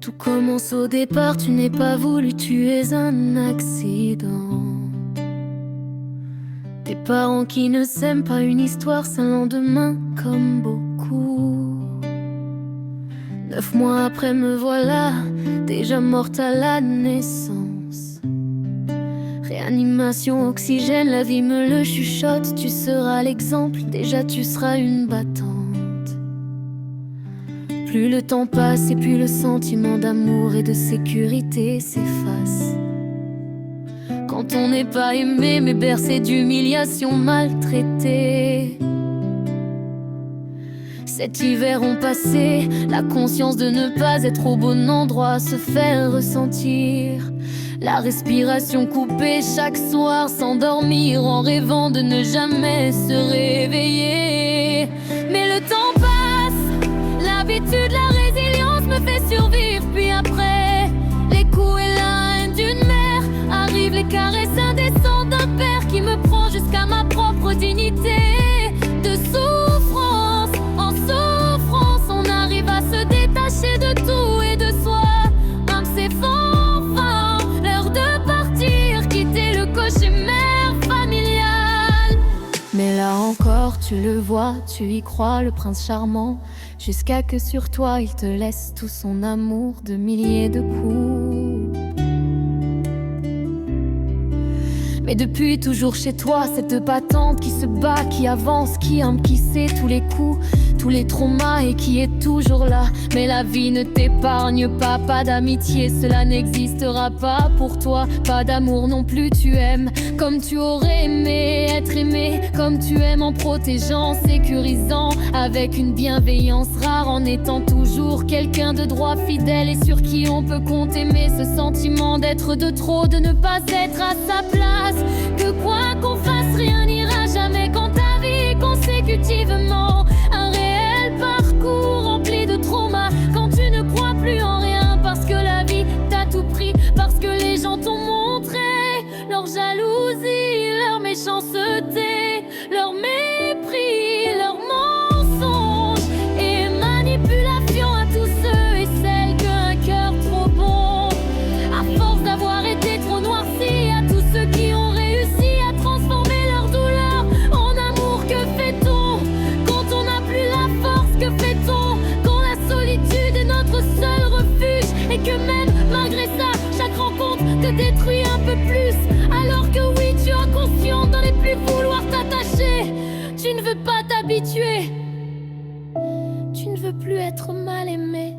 Tout commence au départ, tu n'es pas voulu, tu es un accident. Tes parents qui ne s'aiment pas, une histoire, c'est un lendemain comme beaucoup. 9 mois après me voilà, déjà morte à la naissance. Réanimation, oxygène, la vie me le chuchote. Tu seras l'exemple, déjà tu seras une battante. Plus le temps passe et plus le sentiment d'amour et de sécurité s'efface. Quand on n'est pas aimé mais bercé d'humiliation, maltraité. Cet hiver on passé, la conscience de ne pas être au bon endroit se faire ressentir. La respiration coupée chaque soir, s'endormir en rêvant de ne jamais se réveiller. Mais le temps passe, l'habitude, la résilience me fait survivre. Puis après, les coups et la haine d'une mère, arrivent les caresses indécentes d'un père qui me prend jusqu'à ma propre dignité. De souffrance en souffrance, on arrive à se détacher de tout et de soi. Même c'est enfin l'heure de partir, quitter le cauchemar familial. Mais là encore, tu le vois, tu y crois, le prince charmant, jusqu'à que sur toi il te laisse tout son amour de milliers de coups. Mais depuis toujours chez toi, cette battante qui se bat, qui avance, qui aime, qui sait tous les coups, tous les traumas et qui est toujours là. Mais la vie ne t'épargne pas, pas d'amitié, cela n'existera pas pour toi. Pas d'amour non plus, tu aimes comme tu aurais aimé être aimé, comme tu aimes, en protégeant, sécurisant, avec une bienveillance rare, en étant toujours quelqu'un de droit, fidèle et sur qui on peut compter. Mais ce sentiment d'être de trop, de ne pas être à sa place, que quoi qu'on fasse, rien n'ira jamais quand ta vie est consécutivement un réel parcours rempli de traumas. Quand tu ne crois plus en rien parce que la vie t'a tout pris, parce que les gens t'ont montré leur jalousie, leur méchanceté, leur mépris, leur mensonge et manipulation à tous ceux et celles qu'un cœur trop bon, à force d'avoir été trop noirci, à tous ceux qui ont réussi à transformer leur douleur en amour. Que fait-on quand on n'a plus la force? Que fait-on quand la solitude est notre seul refuge et que même malgré ça, chaque rencontre te détruit un peu plus? Alors que oui, tu as conscience d'en ne plus vouloir t'attacher, tu ne veux pas t'habituer, tu ne veux plus être mal aimé.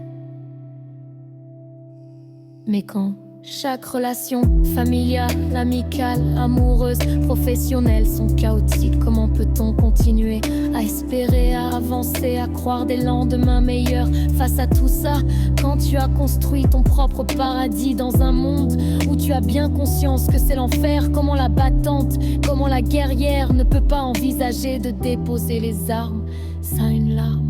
Mais quand chaque relation familiale, amicale, amoureuse, professionnelle sont chaotiques, comment peut-on continuer à espérer, à avancer, à croire des lendemains meilleurs face à tout ça? Quand tu as construit ton propre paradis dans un monde où tu as bien conscience que c'est l'enfer, comment la battante, comment la guerrière ne peut pas envisager de déposer les armes? Ça, une larme